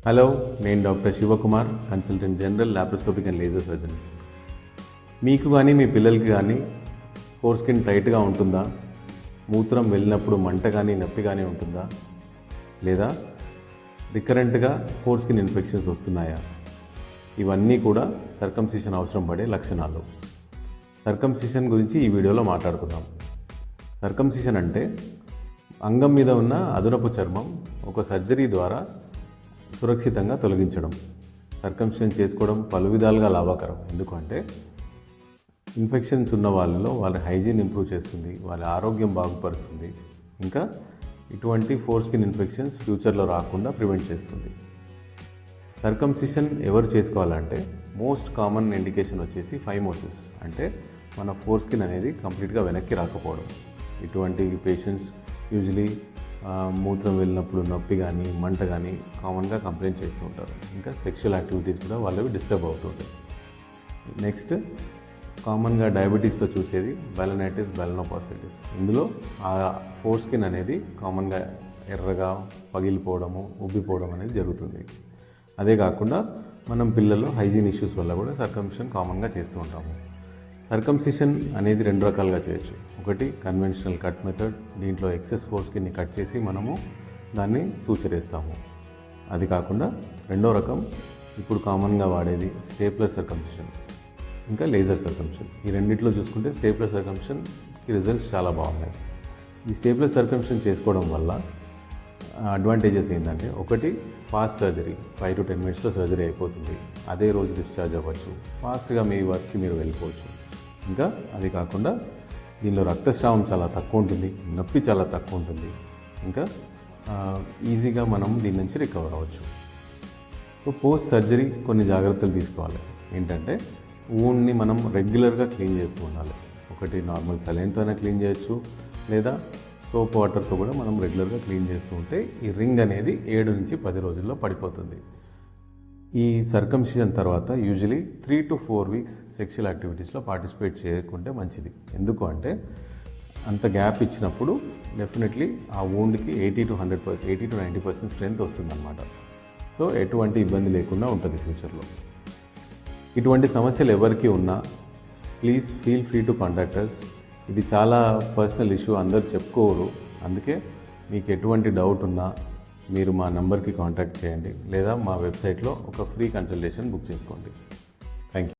Hello, నేను doctor Shivakumar, consultant general laparoscopic and laser surgeon. మీకు కానీ మీ పిల్లలకి కానీ ఫోర్ స్కిన్ టైట్గా ఉంటుందా? మూత్రం వెళ్ళినప్పుడు మంట కానీ నొప్పి కానీ ఉంటుందా? లేదా రికరెంట్గా ఫోర్ స్కిన్ ఇన్ఫెక్షన్స్ వస్తున్నాయా? ఇవన్నీ కూడా సర్కంసిషన్ అవసరం పడే లక్షణాలు. సర్కంసిషన్ గురించి ఈ వీడియోలో మాట్లాడుకుందాం. సర్కంసిషన్ అంటే అంగం మీద ఉన్న అదనపు చర్మం ఒక సర్జరీ ద్వారా సురక్షితంగా తొలగించడం. సర్కంసిషన్ చేసుకోవడం పలు విధాలుగా లాభకరం. ఎందుకంటే ఇన్ఫెక్షన్స్ ఉన్న వాళ్ళ హైజీన్ ఇంప్రూవ్ చేస్తుంది, వాళ్ళ ఆరోగ్యం బాగుపరుస్తుంది, ఇంకా ఇటువంటి ఫోర్ స్కిన్ ఇన్ఫెక్షన్స్ ఫ్యూచర్లో రాకుండా ప్రివెంట్ చేస్తుంది. సర్కంసిషన్ ఎవరు చేసుకోవాలంటే మోస్ట్ కామన్ ఇండికేషన్ వచ్చేసి ఫైమోసిస్, అంటే మన ఫోర్ స్కిన్ అనేది కంప్లీట్గా వెనక్కి రాకపోవడం. ఇటువంటి పేషెంట్స్ యూజువలీ మూత్రం వెళ్ళినప్పుడు నొప్పి కానీ మంట కానీ కామన్గా కంప్లైంట్ చేస్తూ ఉంటారు. ఇంకా సెక్షువల్ యాక్టివిటీస్ కూడా వాళ్ళవి డిస్టర్బ్ అవుతుంటాయి. నెక్స్ట్ కామన్గా డయాబెటీస్లో చూసేది బెలనైటిస్, బెలనోపాస్థైటిస్. ఇందులో ఆ ఫోర్ స్కిన్ అనేది కామన్గా ఎర్రగా పగిలిపోవడము, ఉబ్బిపోవడం అనేది జరుగుతుంది. అదే కాకుండా మనం పిల్లలు హైజీన్ ఇష్యూస్ వల్ల కూడా సర్కంసిషన్ కామన్గా చేస్తూ ఉంటాము. సర్కంసిషన్ అనేది రెండు రకాలుగా చేయొచ్చు. ఒకటి కన్వెన్షనల్ కట్ మెథడ్, దీంట్లో ఎక్సెస్ ఫోర్ స్కిన్ని కట్ చేసి మనము దాన్ని సూచరేస్తాము. అది కాకుండా రెండో రకం ఇప్పుడు కామన్గా వాడేది స్టేప్లర్ సర్కంసిషన్, ఇంకా లేజర్ సర్కంసిషన్. ఈ రెండిట్లో చూసుకుంటే స్టేప్లర్ సర్కంసిషన్కి రిజల్ట్స్ చాలా బాగున్నాయి. ఈ స్టేప్లర్ సర్కంసిషన్ చేసుకోవడం వల్ల అడ్వాంటేజెస్ ఏంటంటే, ఒకటి ఫాస్ట్ సర్జరీ, 5 to 10 minutesలో సర్జరీ అయిపోతుంది. అదే రోజు డిశ్చార్జ్ అవ్వచ్చు, ఫాస్ట్గా మీ వర్క్కి మీరు వెళ్ళిపోవచ్చు. ఇంకా అది కాకుండా దీనిలో రక్తస్రావం చాలా తక్కువ ఉంటుంది, నొప్పి చాలా తక్కువ ఉంటుంది, ఇంకా ఈజీగా మనం దీని నుంచి రికవర్ అవ్వచ్చు. సో పోస్ట్ సర్జరీ కొన్ని జాగ్రత్తలు తీసుకోవాలి. ఏంటంటే వూండ్ని మనం రెగ్యులర్గా క్లీన్ చేస్తూ ఉండాలి. ఒకటి నార్మల్ సలైన్తోనే క్లీన్ చేయొచ్చు, లేదా సోప్ వాటర్తో కూడా మనం రెగ్యులర్గా క్లీన్ చేస్తూ ఉంటే ఈ రింగ్ అనేది 7 నుంచి 10 రోజుల్లో పడిపోతుంది. ఈ సర్కంసిషన్ తర్వాత యూజువలీ 3 to 4 weeks సెక్షువల్ యాక్టివిటీస్లో పార్టిసిపేట్ చేయకుంటే మంచిది. ఎందుకు అంటే అంత గ్యాప్ ఇచ్చినప్పుడు డెఫినెట్లీ ఆ వూండ్కి 80 to 90% స్ట్రెంత్ వస్తుందన్నమాట. సో ఎటువంటి ఇబ్బంది లేకుండా ఉంటుంది ఫ్యూచర్లో. ఇటువంటి సమస్యలు ఎవరికి ఉన్నా please feel free to contact us. ఇది చాలా పర్సనల్ ఇష్యూ, అందరు చెప్పుకోరు. అందుకే మీకు ఎటువంటి డౌట్ ఉన్నా మీరు మా నంబర్కి కాంటాక్ట్ చేయండి, లేదా మా వెబ్సైట్లో ఒక ఫ్రీ కన్సల్టేషన్ బుక్ చేసుకోండి. Thank you.